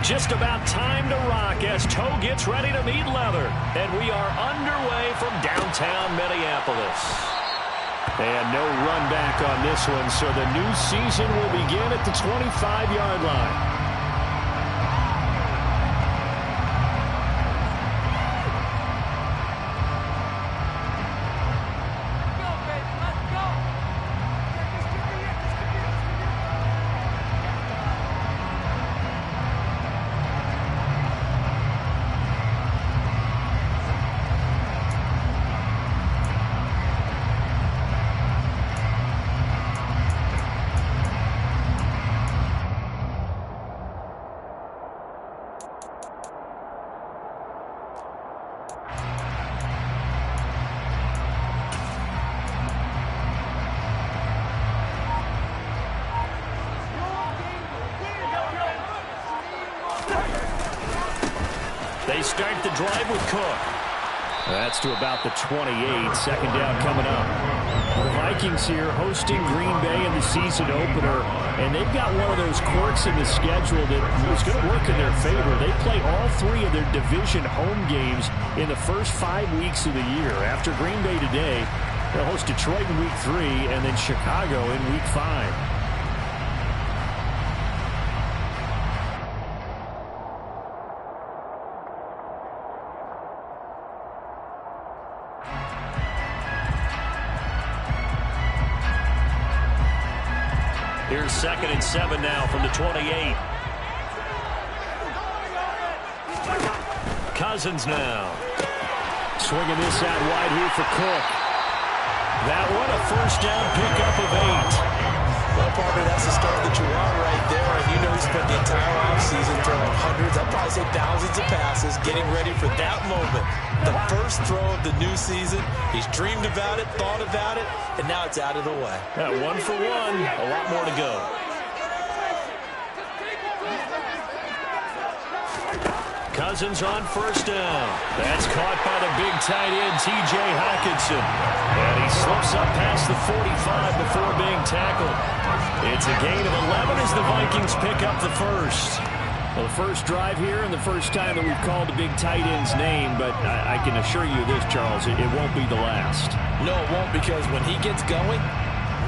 Just about time to rock as Toe gets ready to meet leather. And we are underway from downtown Minneapolis. And no run back on this one, so the new season will begin at the 25-yard line. They start the drive with Cook. That's to about the 28. Second down coming up. The Vikings here hosting Green Bay in the season opener, and they've got one of those quirks in the schedule that is going to work in their favor. They play all three of their division home games in the first 5 weeks of the year. After Green Bay today, they'll host Detroit in week 3 and then Chicago in week 5. Here's 2nd and 7 now from the 28. Cousins now. Swinging this out wide here for Cook. That one a first down pickup of 8. Well, partner, that's the start that you want right there. And you know he spent the entire offseason throwing hundreds, I'd probably say thousands of passes, getting ready for that moment. The first throw of the new season. He's dreamed about it, thought about it, and now it's out of the way. 1 for 1, a lot more to go. Cousins on first down. That's caught by the big tight end, T.J. Hockenson. And he slips up past the 45 before being tackled. It's a gain of 11 as the Vikings pick up the first. Well, the first drive here and the first time that we've called the big tight end's name, but I can assure you this, Charles, it won't be the last. No, it won't, because when he gets going,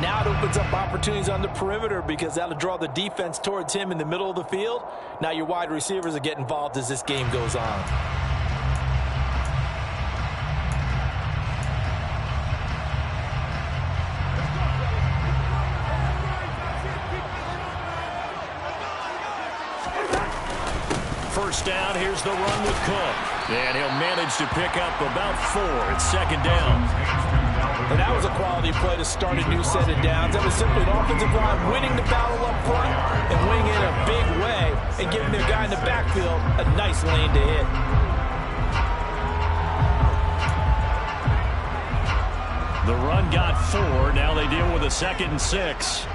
now it opens up opportunities on the perimeter because that'll draw the defense towards him in the middle of the field. Now your wide receivers will get involved as this game goes on. First down, here's the run with Cook. And he'll manage to pick up about 4 at 2nd down. And that was a quality play to start a new set of downs. That was simply an offensive line winning the battle up front and winning it in a big way and giving their guy in the backfield a nice lane to hit. The run got 4. Now they deal with a 2nd and 6.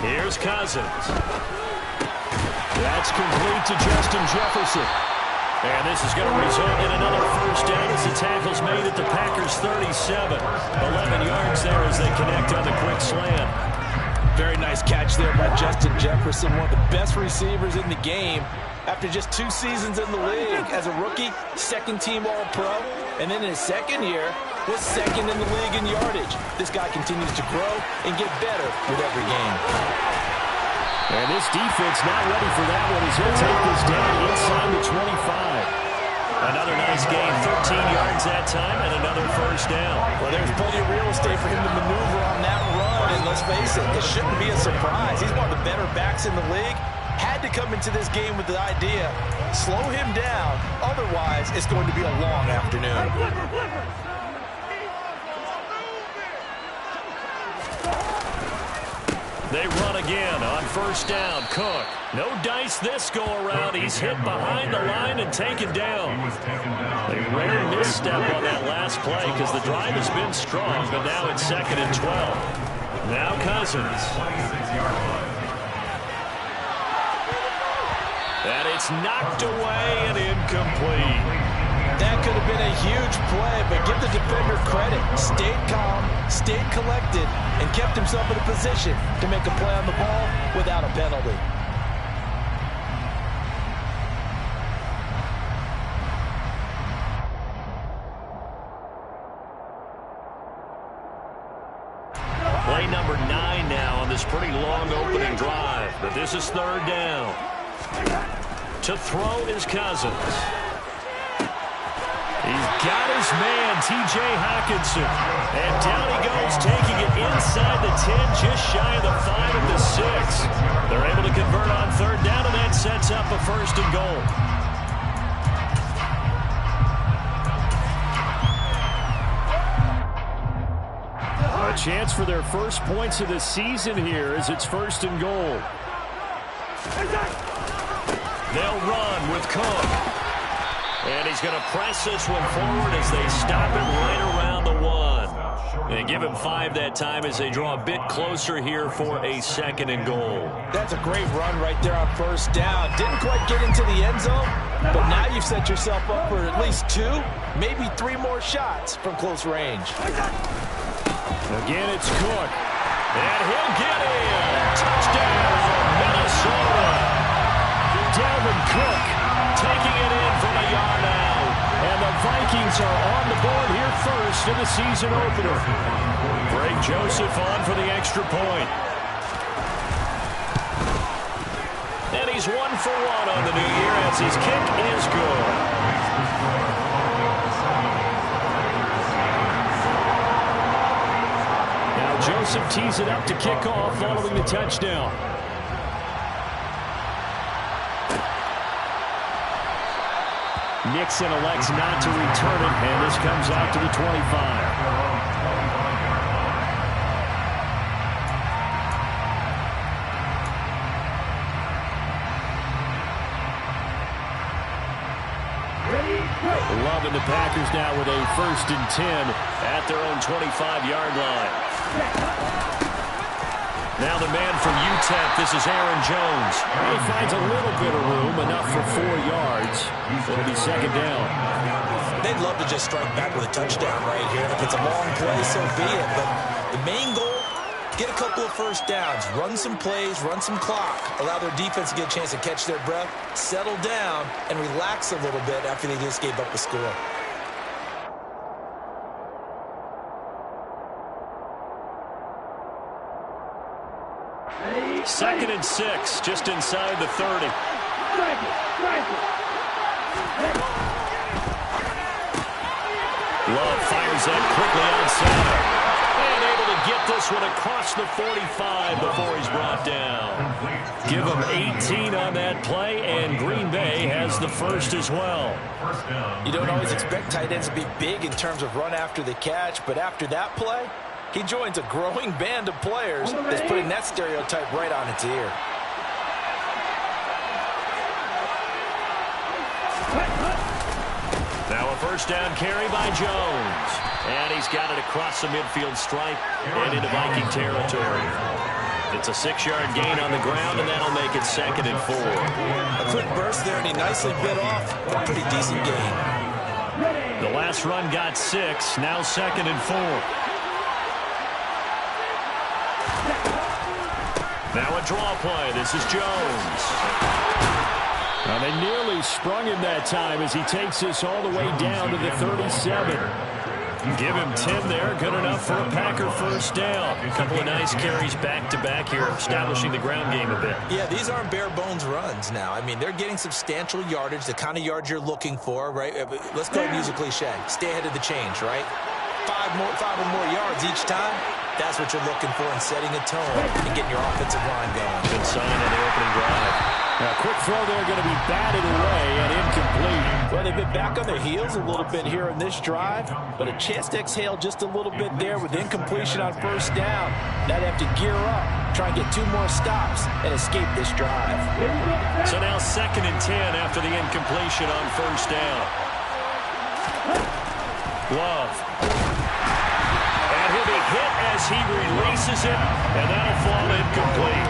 Here's Cousins. That's complete to Justin Jefferson. And this is going to result in another first down as the tackle's made at the Packers' 37. 11 yards there as they connect on the quick slant. Very nice catch there by Justin Jefferson, one of the best receivers in the game. After just 2 seasons in the league as a rookie, 2nd-team All-Pro, and then in his 2nd year was 2nd in the league in yardage. This guy continues to grow and get better with every game. And this defense not ready for that one as he'll take this down inside the 25. Another nice gain, 13 yards that time, and another first down. Well, there's plenty of real estate for him to maneuver on that run, and let's face it, it shouldn't be a surprise. He's one of the better backs in the league. Had to come into this game with the idea, slow him down, otherwise it's going to be a long afternoon. They run again on first down. Cook. No dice this go around. He's hit behind the line and taken down. A rare misstep on that last play because the drive has been strong, but now it's 2nd and 12. Now Cousins. And it's knocked away and incomplete. That could have been a huge play, but give the defender credit. Stayed calm, stayed collected, and kept himself in a position to make a play on the ball without a penalty. Play number 9 now on this pretty long opening drive, but this is third down. To throw is Cousins. He's got his man, T.J. Hockenson. And down he goes, taking it inside the 10, just shy of the 5 of the 6. They're able to convert on third down, and that sets up a first and goal. A chance for their first points of the season here as it's first and goal. They'll run with Cook. And he's going to press this one forward as they stop it right around the 1. They give him 5 that time as they draw a bit closer here for a second and goal. That's a great run right there on first down. Didn't quite get into the end zone, but now you've set yourself up for at least 2, maybe 3 more shots from close range. Again, it's Cook. And he'll get in. Touchdown, Minnesota. Dalvin Cook taking it in from a yard out. And the Vikings are on the board here first in the season opener. Greg Joseph on for the extra point. And he's 1 for 1 on the new year as his kick is good. Joseph tees it up to kick off following the touchdown. Nixon elects not to return it, and this comes out to the 25. Love and the Packers now with a 1st and 10 at their own 25-yard line. Now the man from UTEP, this is Aaron Jones. He finds a little bit of room, enough for 4 yards. It'll be second down. They'd love to just strike back with a touchdown right here. If it's a long play, so be it. But the main goal, get a couple of first downs, run some plays, run some clock, allow their defense to get a chance to catch their breath, settle down, and relax a little bit after they just gave up the score. Second and 6, just inside the 30. Love fires that quickly outside. And able to get this one across the 45 before he's brought down. Give him 18 on that play, and Green Bay has the first as well. You don't always expect tight ends to be big in terms of run after the catch, but after that play, he joins a growing band of players that's putting that stereotype right on its ear. Now a first down carry by Jones. And he's got it across the midfield stripe and into Viking territory. It's a 6-yard gain on the ground, and that'll make it second and 4. A quick burst there, and he nicely bit off a pretty decent gain. The last run got 6, now second and 4. Now a draw play. This is Jones. Now they nearly sprung him that time as he takes this all the way down to the 37. Give him 10 there. Good enough for a Packer first down. A couple of nice carries back-to-back here, establishing the ground game a bit. Yeah, these aren't bare-bones runs now. I mean, they're getting substantial yardage, the kind of yards you're looking for, right? Let's go and use a cliche. Stay ahead of the change, right? 5 or more yards each time. That's what you're looking for in setting a tone and getting your offensive line going. Good sign on the opening drive. Now, quick throw there, going to be batted away and incomplete. Well, they've been back on their heels a little bit here in this drive, but a chance to exhale just a little bit there with incompletion on first down. Now they have to gear up, try and get 2 more stops, and escape this drive. So now second and 10 after the incompletion on first down. Love. And he'll be hit as he releases it, and that'll fall incomplete.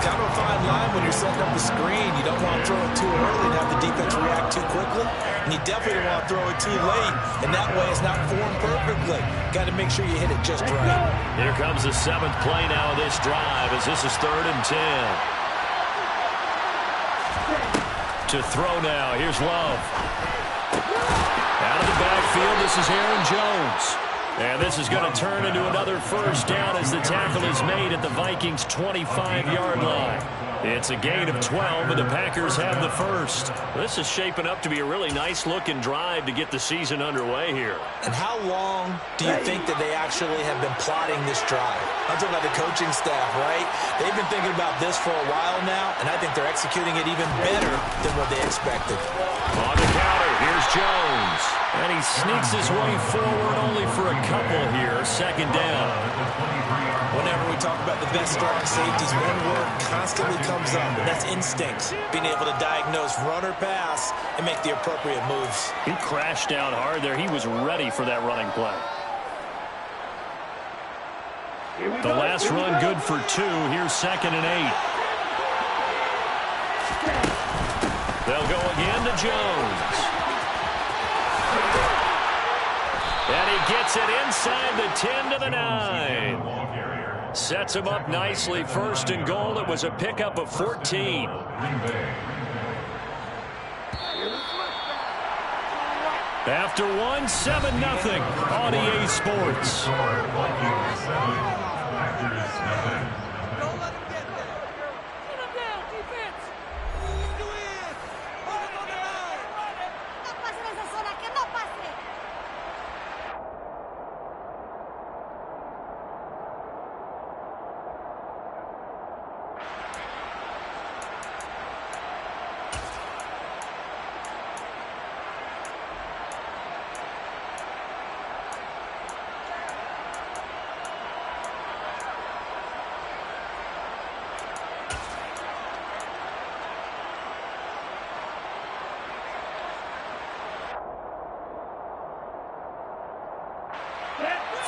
kind of a fine line when you're setting up the screen. You don't want to throw it too early and have the defense react too quickly. And you definitely don't want to throw it too late. And that way it's not formed perfectly. Got to make sure you hit it just right. Here comes the 7th play now of this drive as this is 3rd and 10. To throw now. Here's Love. Out of the backfield, this is Aaron Jones. And this is going to turn into another first down as the tackle is made at the Vikings' 25-yard line. It's a gain of 12, and the Packers have the first. This is shaping up to be a really nice-looking drive to get the season underway here. And how long do you think that they actually have been plotting this drive? I'm talking about the coaching staff, right? They've been thinking about this for a while now, and I think they're executing it even better than what they expected. On the counter, here's Jones. And he sneaks his way forward only for a couple here. 2nd down. Whenever we talk about the best strong safeties, one word constantly comes up, and that's instincts. Being able to diagnose run or pass and make the appropriate moves. He crashed down hard there. He was ready for that running play. The last run good for 2. Here's 2nd and 8. They'll go again to Jones. And he gets it inside the 10 to the 9. Sets him up nicely. 1st and goal. It was a pickup of 14. After 1, 7-0 on EA Sports.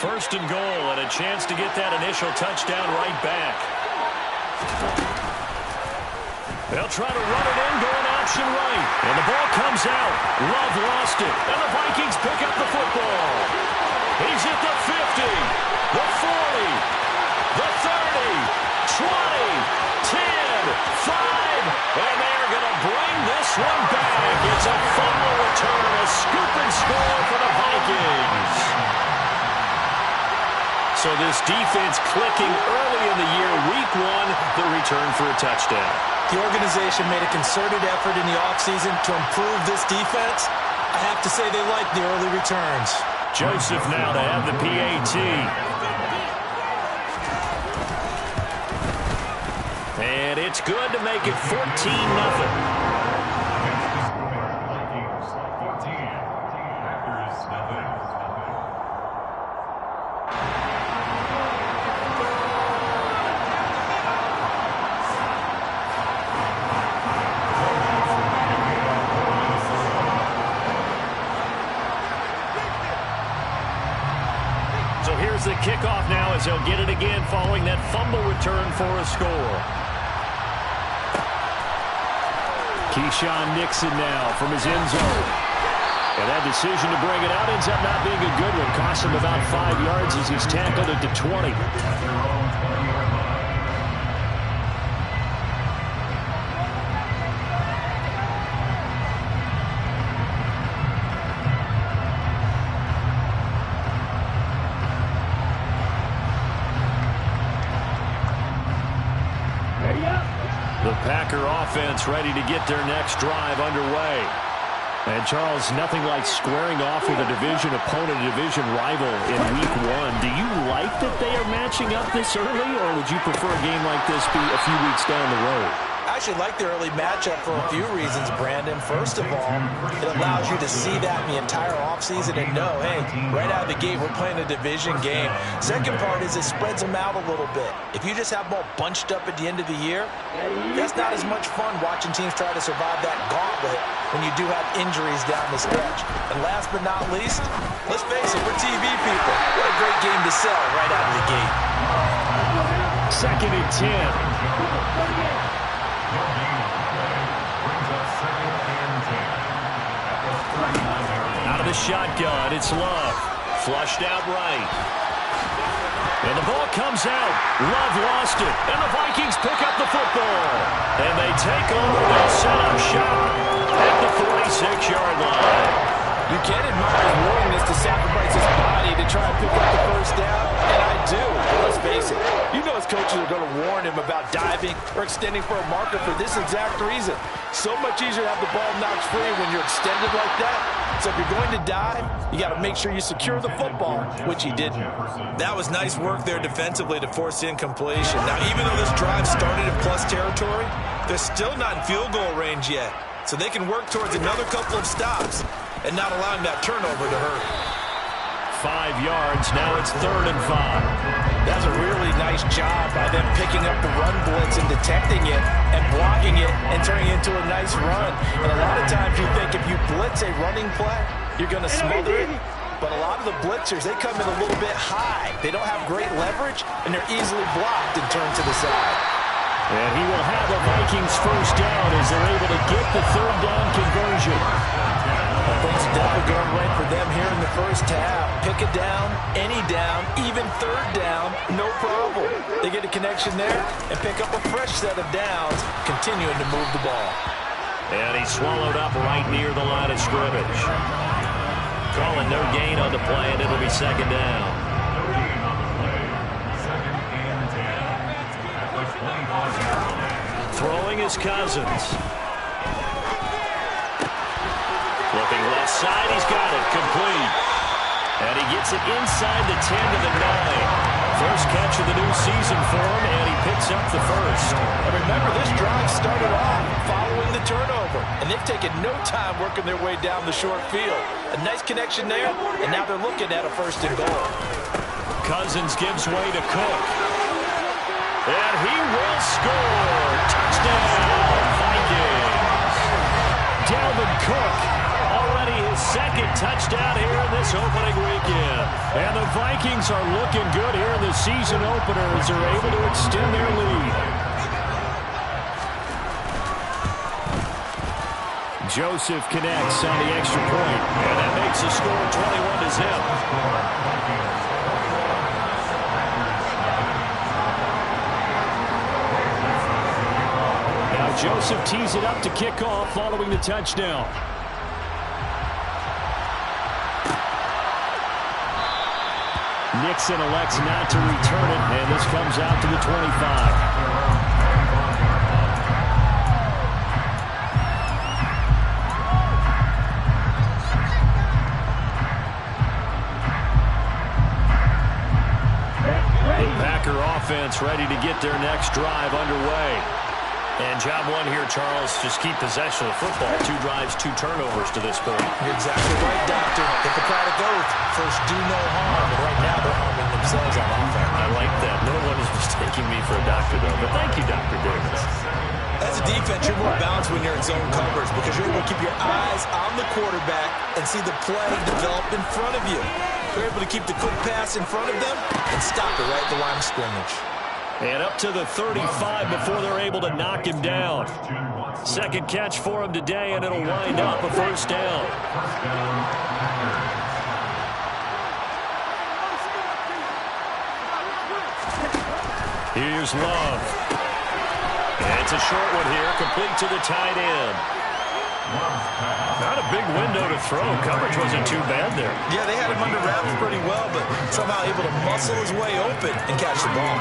First and goal, and a chance to get that initial touchdown right back. They'll try to run it in, going option right. And the ball comes out. Love lost it. And the Vikings pick up the football. He's at the 50, the 40, the 30, 20, 10, 5. And they're going to bring this one back. It's a fumble return, a scoop and score for the Vikings. So this defense clicking early in the year, week 1, the return for a touchdown. The organization made a concerted effort in the offseason to improve this defense. I have to say they like the early returns. Joseph now to have the PAT. And it's good to make it 14-0. The kickoff now as they'll get it again following that fumble return for a score. Keyshawn Nixon now from his end zone. And that decision to bring it out ends up not being a good one. Cost him about 5 yards as he's tackled at the 20. Packer offense ready to get their next drive underway. And, Charles, nothing like squaring off with a division opponent, a division rival in week 1. Do you like that they are matching up this early, or would you prefer a game like this be a few weeks down the road? I actually like the early matchup for a few reasons, Brandon. First of all, it allows you to see that in the entire offseason and know, hey, right out of the gate, we're playing a division game. Second part is it spreads them out a little bit. If you just have them all bunched up at the end of the year, that's not as much fun watching teams try to survive that gauntlet when you do have injuries down the stretch. And last but not least, let's face it, we're TV people. What a great game to sell right out of the gate. 2nd and 10. Out of the shotgun, it's Love. Flushed out right. And the ball comes out. Love lost it. And the Vikings pick up the football. And they take over. They'll set up shop at the 46-yard line. You can't admire his willingness to sacrifice his body to try and pick up the first down, and I do. But let's face it, you know his coaches are going to warn him about diving or extending for a marker for this exact reason. So much easier to have the ball knocked free when you're extended like that. So if you're going to dive, you got to make sure you secure the football, which he didn't. That was nice work there defensively to force incompletion. Now, even though this drive started in plus territory, they're still not in field goal range yet. So they can work towards another couple of stops and not allowing that turnover to hurt. 5 yards. Now it's 3rd and 5. That's a really nice job by them picking up the run blitz and detecting it and blocking it and turning it into a nice run. And a lot of times you think if you blitz a running play, you're going to smother it. But a lot of the blitzers, they come in a little bit high. They don't have great leverage, and they're easily blocked and turned to the side. And he will have the Vikings first down as they're able to get the 3rd down conversion. Things are definitely going right for them here in the first half. Pick a down, any down, even 3rd down, no problem. They get a connection there and pick up a fresh set of downs, continuing to move the ball. And he's swallowed up right near the line of scrimmage. Calling no gain on the play, and it'll be 2nd down. Throwing is Cousins. Looking left side, he's got it, complete. And he gets it inside the 10 to the 9. First catch of the new season for him, and he picks up the first. And remember, this drive started off following the turnover, and they've taken no time working their way down the short field. A nice connection there, and now they're looking at a 1st and goal. Cousins gives way to Cook. And he will score. Touchdown, Vikings. Dalvin Cook, already his 2nd touchdown here in this opening weekend. And the Vikings are looking good here in the season opener as they're able to extend their lead. Joseph connects on the extra point, and that makes the score 21-0. Joseph tees it up to kick off following the touchdown. Nixon elects not to return it, and this comes out to the 25. The Packer offense ready to get their next drive underway. And job one here, Charles, just keep possession of the football. 2 drives, 2 turnovers to this point. You're exactly right, Doctor. Hippocratic oath. First, do no harm. And right now, they're harming themselves on offense. I like that. No one is mistaking me for a doctor, though. But thank you, Dr. Davis. As a defense, you're more balanced when you're in zone coverage because you're able to keep your eyes on the quarterback and see the play develop in front of you. You're able to keep the quick pass in front of them and stop it right at the line of scrimmage. And up to the 35 before they're able to knock him down. 2nd catch for him today, and it'll wind up a 1st down. Here's Love. And it's a short one here, complete to the tight end. Not a big window to throw. Coverage wasn't too bad there. Yeah, they had him under wraps pretty well, but somehow able to muscle his way open and catch the ball.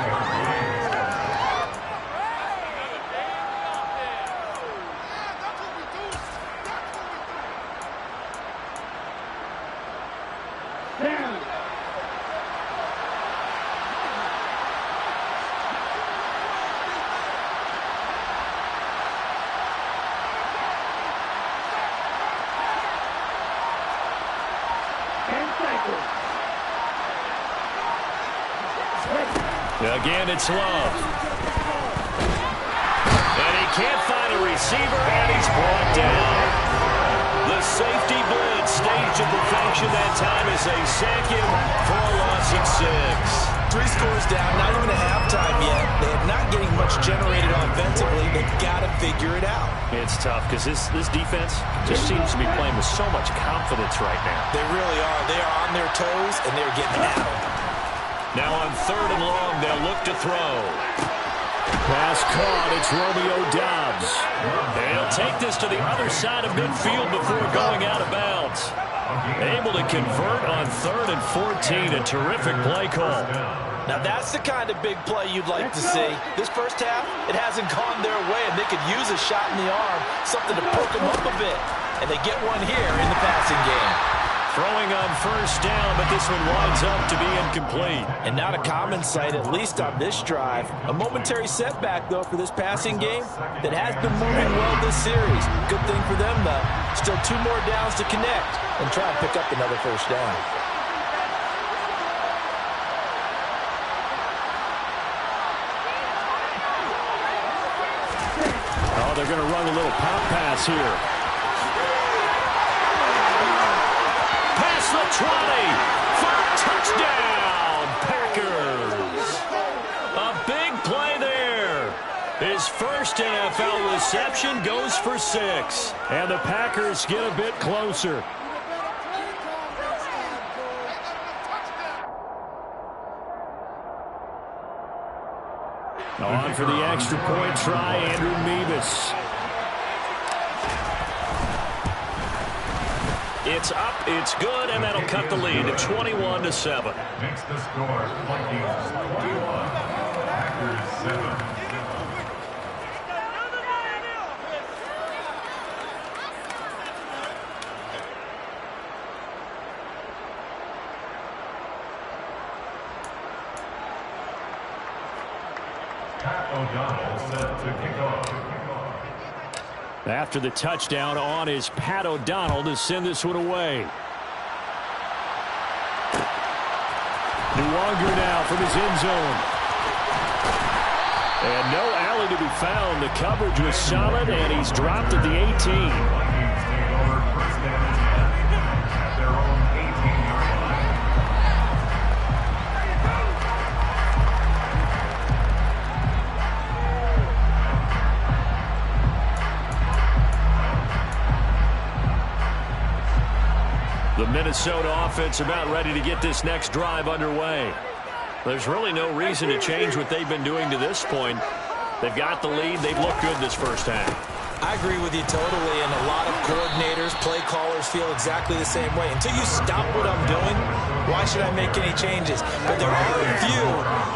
Again, it's Love. And he can't find a receiver, and he's brought down. The safety blitz staged to perfection that time as they sack him for a loss of 6. 3 scores down, not even a halftime yet. They had They've got to figure it out. It's tough because this defense just seems to be playing with so much confidence right now. They really are. They are on their toes, and they're getting at them. Now on 3rd and long, they'll look to throw. Pass caught. It's Romeo Doubs. They'll take this to the other side of midfield before going out of bounds. Able to convert on 3rd and 14. A terrific play call. Now that's the kind of big play you'd like to see. This first half, it hasn't gone their way, and they could use a shot in the arm, something to perk them up a bit. And they get one here in the passing game. Throwing on 1st down, but this one winds up to be incomplete. And not a common sight, at least on this drive. A momentary setback, though, for this passing game that has been moving well this series. Good thing for them, though. Still 2 more downs to connect and try and pick up another 1st down. Oh, they're going to run a little pop pass here. Past the 20 for a touchdown, Packers. A big play there. His first NFL reception goes for 6. And the Packers get a bit closer. On for the extra point try, Andrew Mevis. It's up, it's good, and that'll cut the lead to 21-7. Makes the score, Vikings 21, Packers 7. Pat O'Donnell set to kick off. After the touchdown, on is Pat O'Donnell to send this one away. Nwonger now from his end zone. And no alley to be found. The coverage was solid, and he's dropped at the 18. Vikings take over 1st and 10 at their own 18-yard line. The Minnesota offense about ready to get this next drive underway. There's really no reason to change what they've been doing to this point. They've got the lead. They've looked good this first half. I agree with you totally, and a lot of coordinators, play callers feel exactly the same way. Until you stop what I'm doing, why should I make any changes? But there are a few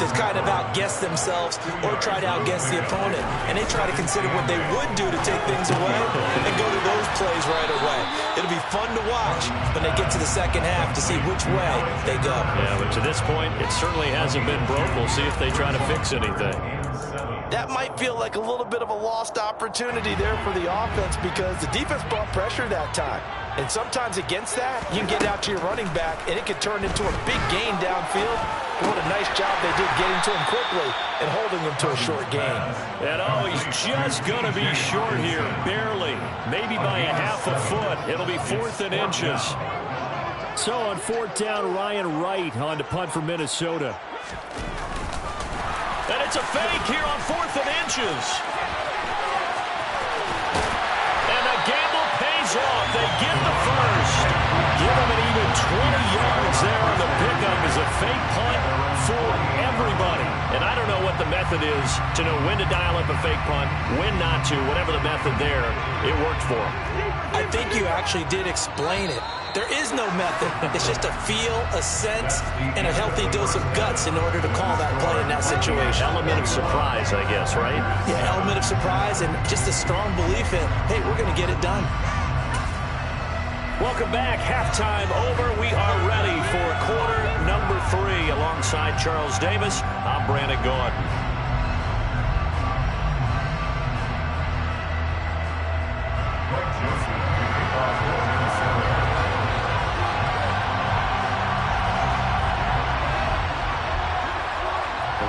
that kind of outguess themselves or try to outguess the opponent, and they try to consider what they would do to take things away and go to those plays right away. It'll be fun to watch when they get to the second half to see which way they go. Yeah, but to this point, it certainly hasn't been broke. We'll see if they try to fix anything. That might feel like a little bit of a lost opportunity there for the offense because the defense brought pressure that time. And sometimes against that, you can get out to your running back, and it can turn into a big gain downfield. And what a nice job they did getting to him quickly and holding him to a short gain. And oh, he's just going to be short here, barely. Maybe by a half a foot. It'll be 4th and inches. So on 4th down, Ryan Wright on to punt for Minnesota. And it's a fake here on 4th and inches. And the gamble pays off. They get the first. Give them an even 20 yards there on the pickup as a fake punt for everybody. And I don't know what the method is to know when to dial up a fake punt, when not to. Whatever the method there, it worked for them. I think you actually did explain it. There is no method. It's just a feel, a sense, and a healthy dose of guts in order to call that play in that situation. Element of surprise, I guess, right? Yeah, element of surprise and just a strong belief in, hey, we're going to get it done. Welcome back. Halftime over. We are ready for quarter number 3. Alongside Charles Davis, I'm Brandon Gaudin.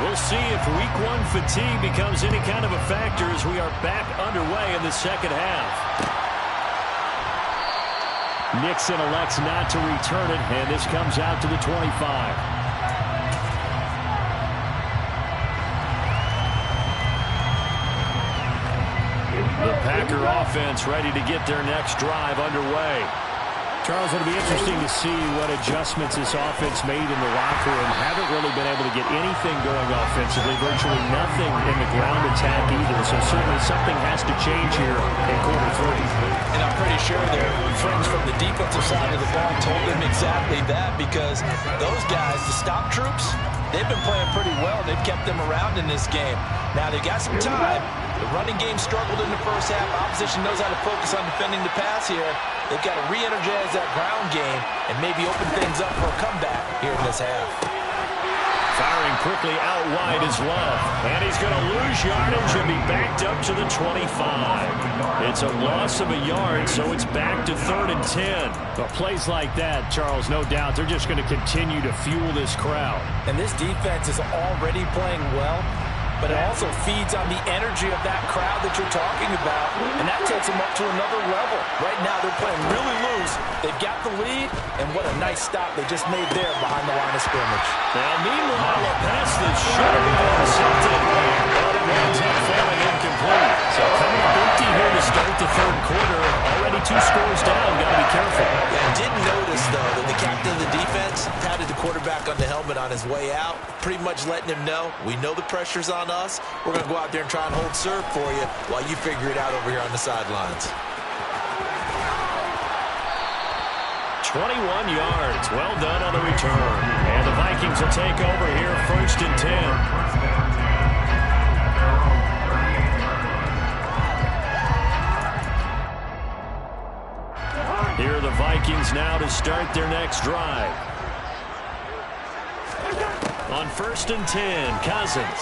We'll see if week 1 fatigue becomes any kind of a factor as we are back underway in the second half. Nixon elects not to return it, and this comes out to the 25. Packer offense ready to get their next drive underway. Charles, it'll be interesting to see what adjustments this offense made in the locker room. Haven't really been able to get anything going offensively, virtually nothing in the ground attack either. So certainly something has to change here in quarter three. And I'm pretty sure their friends from the defensive side of the ball told them exactly that, because those guys, the stop troops, they've been playing pretty well. They've kept them around in this game. Now they got some time. The running game struggled in the first half. Opposition knows how to focus on defending the pass here. They've got to re-energize that ground game and maybe open things up for a comeback here in this half. Firing quickly out wide is Love. And he's going to lose yardage and be backed up to the 25. It's a loss of a yard, so it's back to 3rd and 10. But plays like that, Charles, no doubt, they're just going to continue to fuel this crowd. And this defense is already playing well, but it also feeds on the energy of that crowd that you're talking about, and that takes them up to another level. Right now, they're playing really loose. They've got the lead, and what a nice stop they just made there behind the line of scrimmage. Now, meanwhile, a pass that should have been intercepted, but it winds up falling incomplete. So coming up empty here to start the third quarter. Already 2 scores down. Got to be careful. Yeah, I did notice, though, that the captain of the defense patted the quarterback on the helmet on his way out, pretty much letting him know, we know the pressure's on us. We're going to go out there and try and hold serve for you while you figure it out over here on the sidelines. 21 yards. Well done on the return. And the Vikings will take over here 1st and 10. Here are the Vikings now to start their next drive. On 1st and 10, Cousins.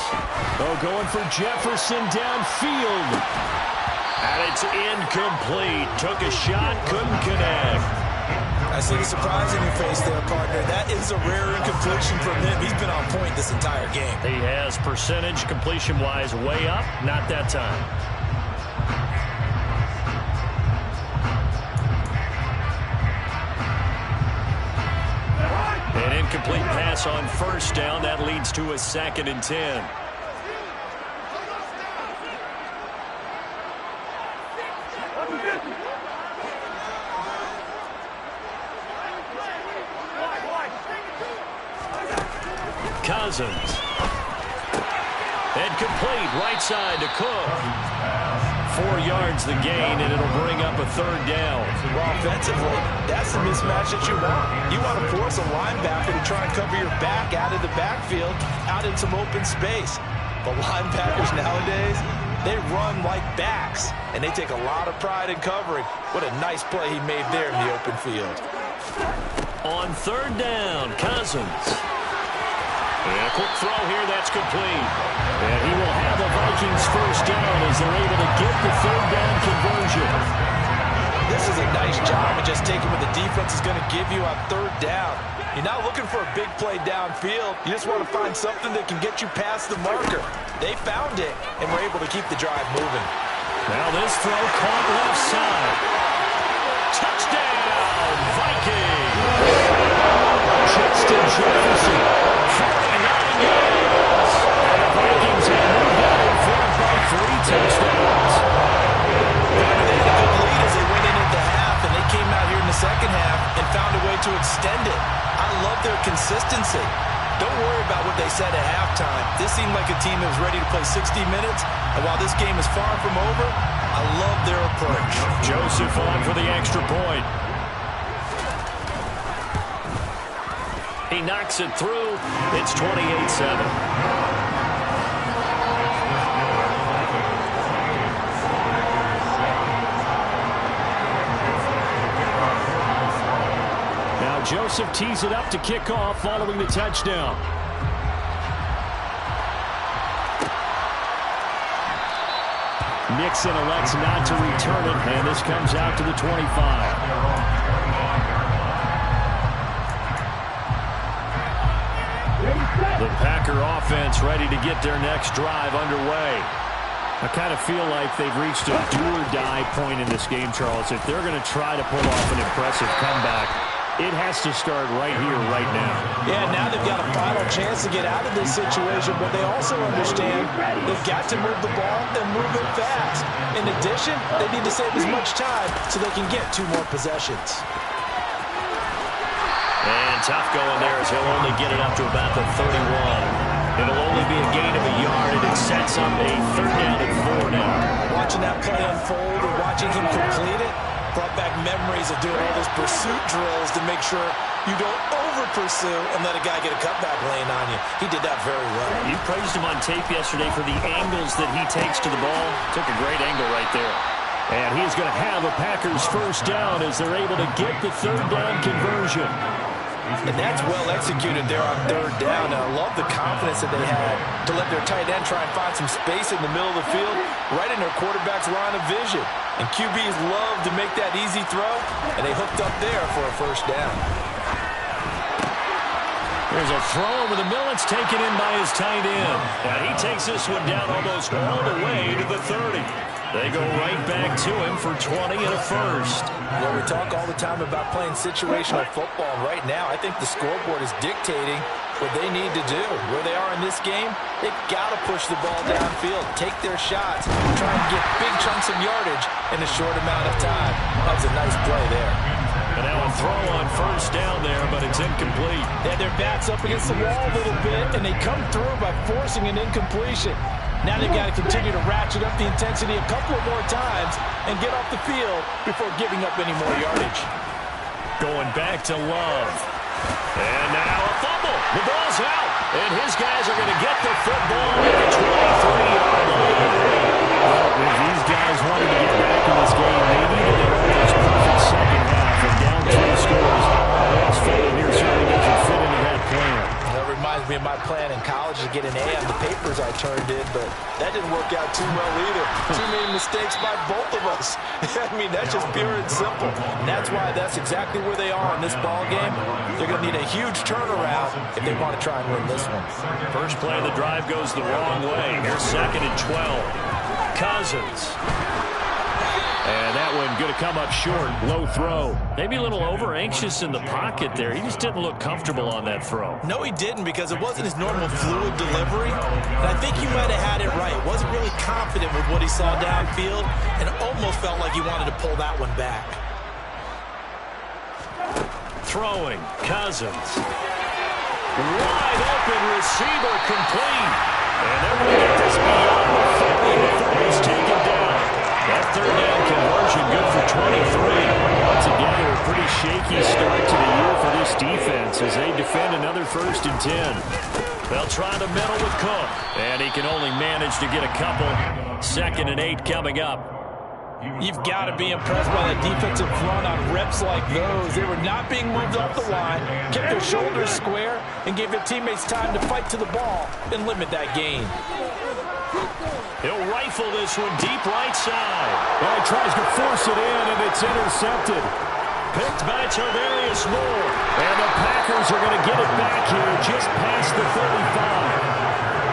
Oh, going for Jefferson downfield. And it's incomplete. Took a shot, couldn't connect. I see the surprise in your face there, partner. That is a rare incompletion from him. He's been on point this entire game. He has percentage completion-wise way up. Not that time. An incomplete pass on 1st down. That leads to a 2nd and 10. Cousins. And complete right side to Cook. 4 yards the gain, and it'll bring up a 3rd down. Well, offensively, that's the mismatch that you want. You want to force a linebacker to try and cover your back out of the backfield, out in some open space. But linebackers nowadays, they run like backs, and they take a lot of pride in covering. What a nice play he made there in the open field. On 3rd down, Cousins. And a quick throw here, that's complete. And he will have the Vikings 1st down as they're able to get the 3rd down conversion. This is a nice job of just taking what the defense is going to give you on 3rd down. You're not looking for a big play downfield. You just want to find something that can get you past the marker. They found it, and were able to keep the drive moving. Now this throw caught left side. Touchdown, Vikings! Justin Jefferson, 49 yards. And the Vikings have moved out in front by 3 touchdowns. They had a good lead as they went into half, and they came out here in the second half and found a way to extend it. I love their consistency. Don't worry about what they said at halftime. This seemed like a team that was ready to play 60 minutes, and while this game is far from over, I love their approach. Joseph on for the extra point. He knocks it through. It's 28-7. Now Joseph tees it up to kick off following the touchdown. Nixon elects not to return it, and this comes out to the 25. The Packer offense ready to get their next drive underway. I kind of feel like they've reached a do-or-die point in this game, Charles. If they're going to try to pull off an impressive comeback, It has to start right here, right now. Yeah, now they've got a final chance to get out of this situation, but they also understand they've got to move the ball and move it fast. In addition, they need to save as much time so they can get 2 more possessions. And tough going there as he'll only get it up to about the 31. It'll only be a gain of a yard, and it sets up a 3rd down and 4 now. Watching that play unfold and watching him complete it brought back memories of doing all those pursuit drills to make sure you don't over-pursue and let a guy get a cutback lane on you. He did that very well. You praised him on tape yesterday for the angles that he takes to the ball. Took a great angle right there. And he's going to have a Packers 1st down as they're able to get the 3rd down conversion. And that's well executed there on 3rd down. And I love the confidence that they had to let their tight end try and find some space in the middle of the field, right in their quarterback's line of vision. And QBs love to make that easy throw, and they hooked up there for a 1st down. There's a throw over the middle. It's taken in by his tight end. And he takes this one down almost all the way to the 30. They go right back to him for 20 and a 1st. Well, we talk all the time about playing situational football. Right now, I think the scoreboard is dictating what they need to do. Where they are in this game, they've got to push the ball downfield, take their shots, try and get big chunks of yardage in a short amount of time. That was a nice play there. And now a throw on 1st down there, but it's incomplete. They had their backs up against the wall a little bit, and they come through by forcing an incompletion. Now they've got to continue to ratchet up the intensity a couple of more times and get off the field before giving up any more yardage. Going back to Love. And now a fumble. The ball's out. And his guys are going to get the football at the 23-yard line. Well, if these guys wanted to get back in this game, they needed an almost perfect 2nd half and down 2 scores. Ross Fuller here certainly doesn't fit into that plan. That reminds me of my plan in college to get an A on the papers I turned in, but that didn't work out too well either. Too many mistakes by both of us. I mean, that's just pure and simple. And that's why that's exactly where they are in this ball game. They're going to need a huge turnaround if they want to try and win this one. First play of the drive goes the wrong way. Here's 2nd and 12. Cousins. And that one going to come up short. Low throw. Maybe a little over-anxious in the pocket there. He just didn't look comfortable on that throw. No, he didn't, because it wasn't his normal fluid delivery. And I think he might have had it right. Wasn't really confident with what he saw downfield and almost felt like he wanted to pull that one back. Throwing. Cousins. Wide open receiver complete. And they're going to get this beyond the 50 before he's taken down. That 3rd down conversion good for 23. Altogether, a pretty shaky start to the year for this defense as they defend another 1st and 10. They'll try the middle with Cook, and he can only manage to get a couple. 2nd and 8 coming up. You've got to be impressed by that defensive front on reps like those. They were not being moved up the line, kept their shoulders square, and gave their teammates time to fight to the ball and limit that gain. He'll rifle this one deep right side. Well, he tries to force it in, and it's intercepted. Picked by Tarvarius Moore. And the Packers are going to get it back here just past the 35.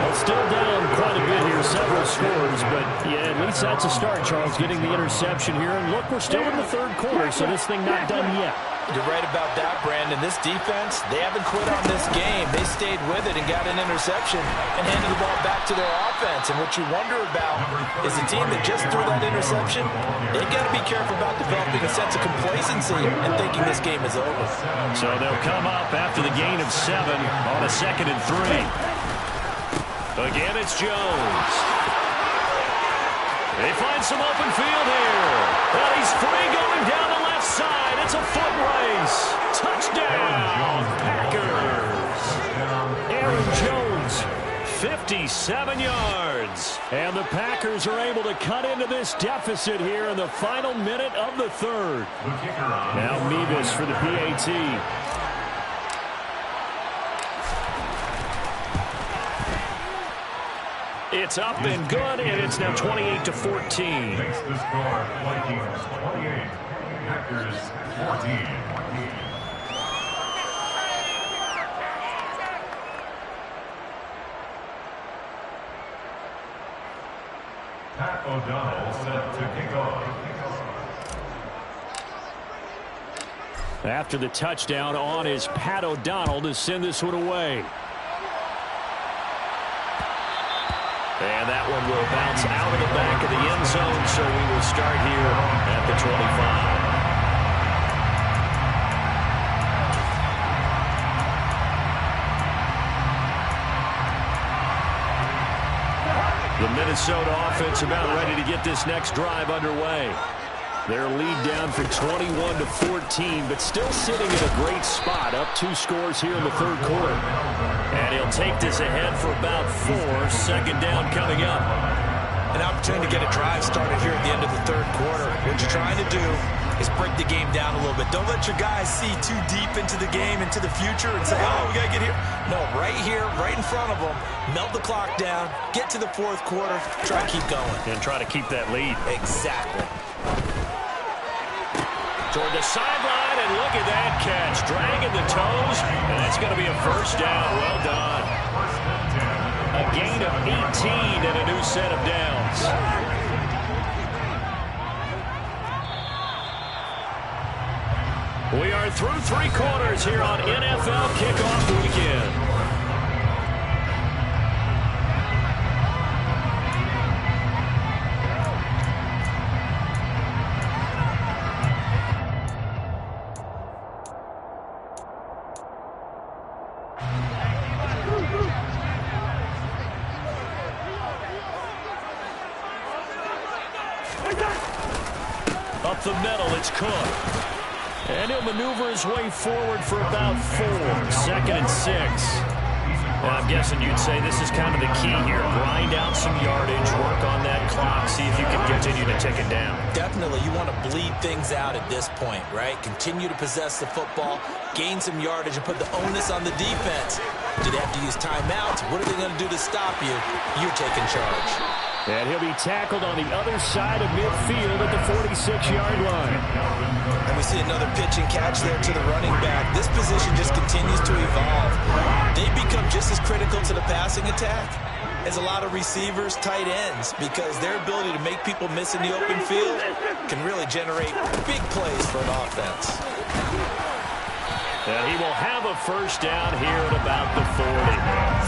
Well, still down quite a bit here, several scores, but yeah, at least that's a start, Charles, getting the interception here. And look, we're still in the 3rd quarter, so this thing not done yet. You're right about that, Brandon. This defense, they haven't quit on this game. They stayed with it and got an interception and handed the ball back to their offense. And what you wonder about is the team that just threw that interception, they've got to be careful about developing a sense of complacency and thinking this game is over. So they'll come up after the gain of 7 on a 2nd and 3. Again, it's Jones. They find some open field here. And he's free going down the left side. It's a foot race. Touchdown, Packers. Aaron Jones, 57 yards. And the Packers are able to cut into this deficit here in the final minute of the 3rd. Now Mevis for the PAT. It's up and good, and it's now 28-14. Makes the score Vikings 28, Packers 14. Pat O'Donnell set to kick off. After the touchdown, on is Pat O'Donnell to send this one away. And that one will bounce out of the back of the end zone, so we will start here at the 25. The Minnesota offense about ready to get this next drive underway. Their lead down from 21 to 14, but still sitting in a great spot, up 2 scores here in the third quarter. And he'll take this ahead for about 4. Second down coming up. An opportunity to get a drive started here at the end of the third quarter. What you're trying to do is break the game down a little bit. Don't let your guys see too deep into the game, into the future, and say, oh, we got to get here. No, right here, right in front of them, melt the clock down, get to the fourth quarter, try to keep going. And try to keep that lead. Exactly. Toward the sideline, and look at that catch. Dragging the toes, and that's going to be a first down. Well done. A gain of 18 and a new set of downs. We are through 3 quarters here on NFL Kickoff Weekend. Up the middle, it's Cook. And he'll maneuver his way forward for about 4. 2nd and 6. Well, I'm guessing you'd say this is kind of the key here. Grind out some yardage, work on that clock, see if you can continue to take it down. Definitely, you want to bleed things out at this point, right? Continue to possess the football, gain some yardage, and put the onus on the defense. Do they have to use timeouts? What are they going to do to stop you? You're taking charge. And he'll be tackled on the other side of midfield at the 46-yard line. And we see another pitch and catch there to the running back. This position just continues to evolve. They become just as critical to the passing attack as a lot of receivers, tight ends, because their ability to make people miss in the open field can really generate big plays for an offense. And he will have a first down here at about the 40.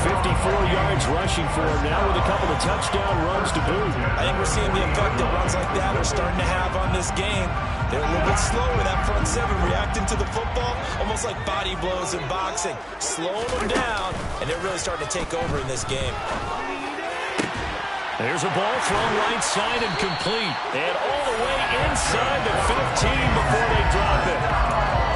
54 yards rushing for him now with a couple of touchdown runs to boot. I think we're seeing the effect that runs like that are starting to have on this game. They're a little bit slower, that front 7, reacting to the football, almost like body blows in boxing. Slowing them down, and they're really starting to take over in this game. There's a ball thrown right side and complete. And all the way inside the 15 before they drop it.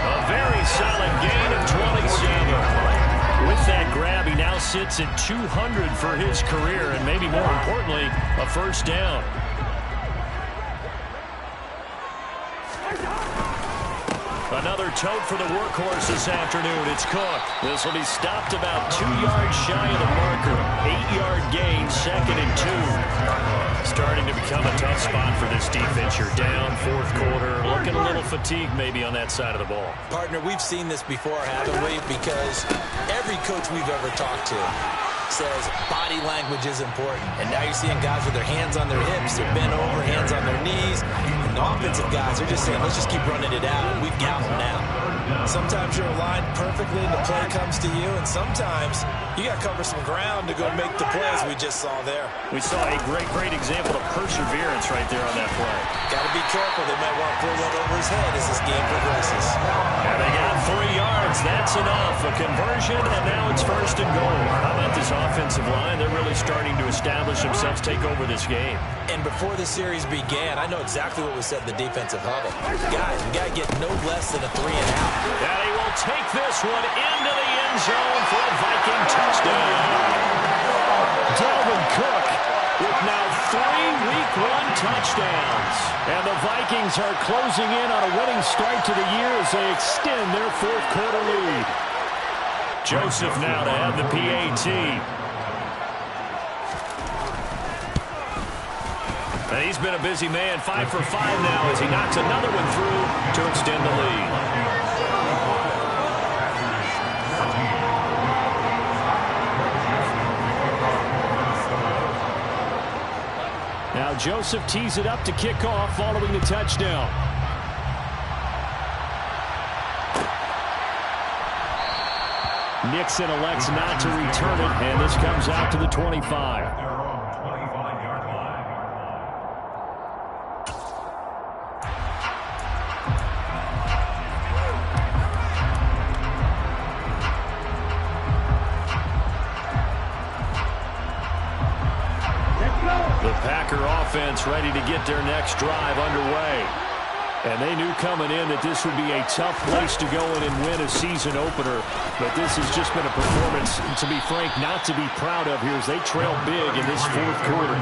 A very solid gain of 27. With that grab, he now sits at 200 for his career, and maybe more importantly, a first down. Another tote for the workhorse this afternoon. It's Cook. This will be stopped about 2 yards shy of the marker. 8-yard gain, 2nd and 2. Starting to become a tough spot for this defense. You're down, fourth quarter. Looking a little fatigued maybe on that side of the ball. Partner, we've seen this before, haven't we? Because every coach we've ever talked to says body language is important. And now you're seeing guys with their hands on their hips, they're bent over, hands on their knees. And the offensive guys are just saying, let's just keep running it out, and we've got them now. Sometimes you're aligned perfectly and the play comes to you, and sometimes you got to cover some ground to go make the plays we just saw there. We saw a great example of perseverance right there on that play. Got to be careful. They might want to throw that over his head as this game progresses. And they got 3 yards. That's enough. A conversion, and now it's first and goal. How about this offensive line? They're really starting to establish themselves, take over this game. And before the series began, I know exactly what was said in the defensive huddle. Guys, we got to get no less than a 3-and-out. And he will take this one into the end zone for a Viking touchdown. Dalvin Cook with now 3 Week 1 touchdowns. And the Vikings are closing in on a winning start to the year as they extend their fourth quarter lead. Joseph now to have the PAT. And he's been a busy man, 5 for 5 now as he knocks another one through to extend the lead. Now Joseph tees it up to kick off following the touchdown. Nixon elects not to return it, and this comes out to the 25. Their own 25-yard line. The Packer offense ready to get their next drive underway. And they knew coming in that this would be a tough place to go in and win a season opener. But this has just been a performance, to be frank, not to be proud of here as they trail big in this fourth quarter.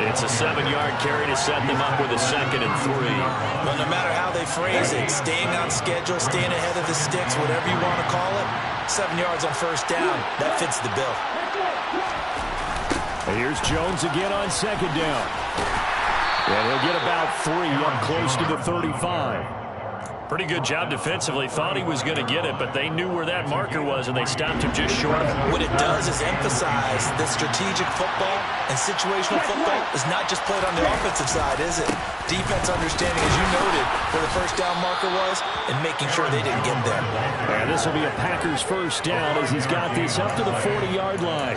It's a 7-yard carry to set them up with a 2nd and 3. Well, no matter how they phrase it, staying on schedule, staying ahead of the sticks, whatever you want to call it, 7 yards on first down, that fits the bill. And here's Jones again on 2nd down. And he'll get about 3 up close to the 35. Pretty good job defensively. Thought he was going to get it, but they knew where that marker was, and they stopped him just short of it. What it does is emphasize that strategic football and situational football is not just played on the offensive side, is it? Defense understanding, as you noted, where the first down marker was and making sure they didn't get there. And this will be a Packers first down as he's got this up to the 40-yard line.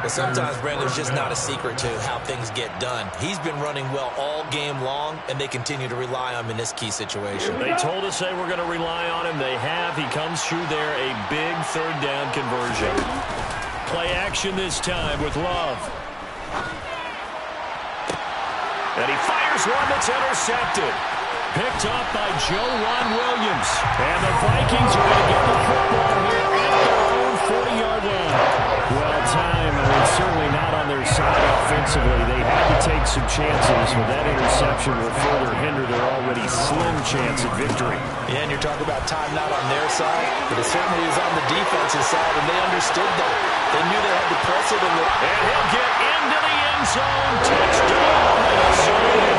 But sometimes, Brandon, there's just not a secret to how things get done. He's been running well all game long, and they continue to rely on him in this key situation. They told us they were going to rely on him. They have. He comes through there, a big third down conversion. Play action this time with Love. And he fires one that's intercepted. Picked up by Ron Williams. And the Vikings are going to get the football here at their own 40-yard line. Well timed, and certainly not on their side offensively. They had to take some chances, but that interception will further hinder their already slim chance at victory. Yeah, and you're talking about time not on their side, but it certainly is on the defensive side, and they understood that. They knew they had to press it, and he'll get into the end zone. Touchdown, Minnesota.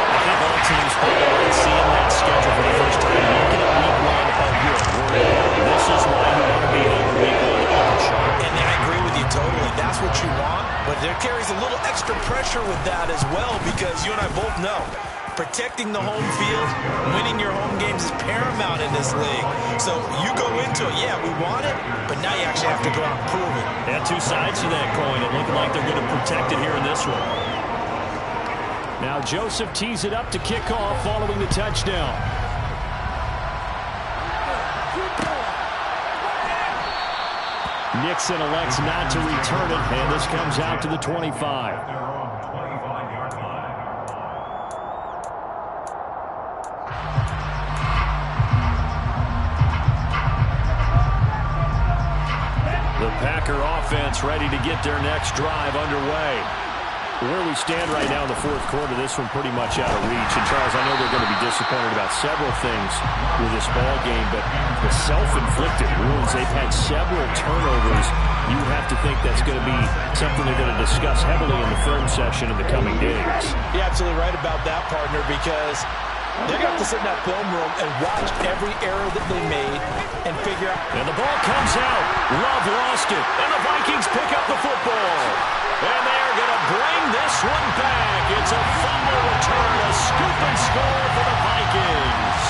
I think all teams probably like seeing that schedule for the first time. Looking at week 1 of your this is why you want to be able to week 1. And I agree with you totally. That's what you want, but there carries a little extra pressure with that as well, because you and I both know protecting the home field, winning your home games is paramount in this league. So you go into it, yeah, we want it, but now you actually have to go out and prove it. Yeah, two sides to that coin. It looking like they're going to protect it here in this one. Now Joseph tees it up to kick off following the touchdown. Nixon elects not to return it, and this comes out to the 25. Their own 25-yard line. The Packer offense ready to get their next drive underway. Where we stand right now in the fourth quarter, this one pretty much out of reach. And, Charles, I know they're going to be disappointed about several things with this ball game, but the self-inflicted wounds, they've had several turnovers. You have to think that's going to be something they're going to discuss heavily in the film session in the coming days. You're absolutely right about that, partner, because they're going to have to sit in that film room and watch every error that they made and figure out. And the ball comes out. Love lost it. And the Vikings pick up the football. And they're going to bring this one back. It's a fumble return, a scoop and score for the Vikings.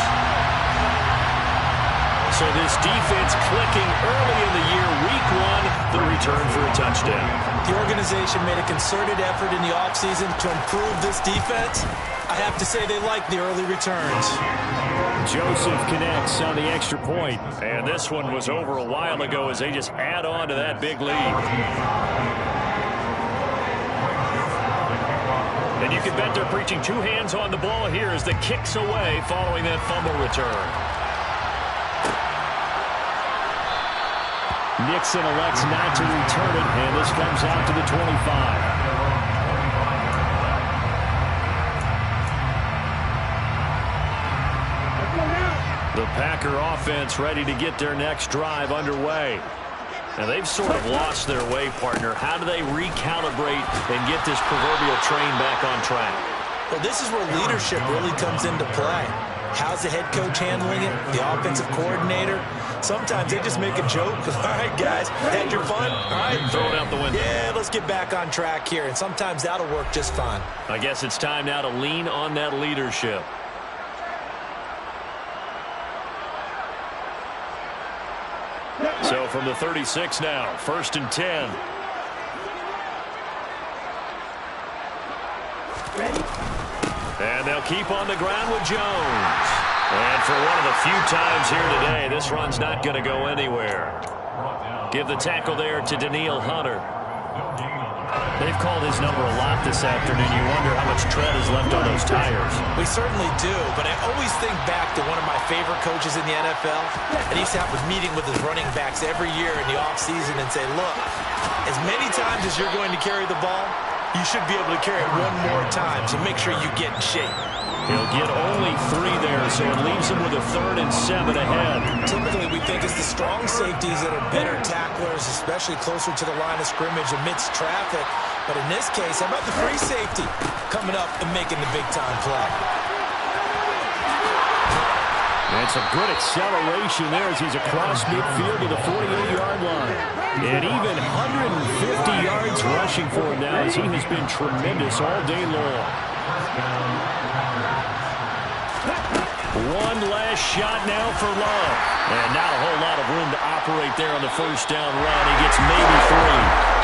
So this defense clicking early in the year, week 1, the return for a touchdown. The organization made a concerted effort in the offseason to improve this defense. I have to say they like the early returns. Joseph connects on the extra point. And this one was over a while ago as they just add on to that big lead. And you can bet they're preaching 2 hands on the ball here as the kick's away following that fumble return. Nixon elects not to return it, and this comes out to the 25. The Packer offense ready to get their next drive underway. Now, they've sort of lost their way, partner. How do they recalibrate and get this proverbial train back on track? Well, this is where leadership really comes into play. How's the head coach handling it? The offensive coordinator? Sometimes they just make a joke. All right, guys, had your fun? All right. Throw it out the window. Yeah, let's get back on track here. And sometimes that'll work just fine. I guess it's time now to lean on that leadership. So from the 36 now. 1st and 10. And they'll keep on the ground with Jones. And for one of the few times here today, this run's not going to go anywhere. Give the tackle there to Danielle Hunter. They've called his number a lot this afternoon. You wonder how much tread is left on those tires. We certainly do, but I always think back to one of my favorite coaches in the NFL. And he used to have a meeting with his running backs every year in the offseason and say, look, as many times as you're going to carry the ball, you should be able to carry it one more time, so make sure you get in shape. He'll get only 3 there, so it leaves him with a 3rd and 7 ahead. Typically, we think it's the strong safeties that are better tacklers, especially closer to the line of scrimmage amidst traffic. But in this case, how about the free safety coming up and making the big-time play? And some good acceleration there as he's across midfield to the 48-yard line. And even 150 yards rushing for him now as he has been tremendous all day long. One last shot now for Love. And not a whole lot of room to operate there on the 1st down run. He gets maybe 3.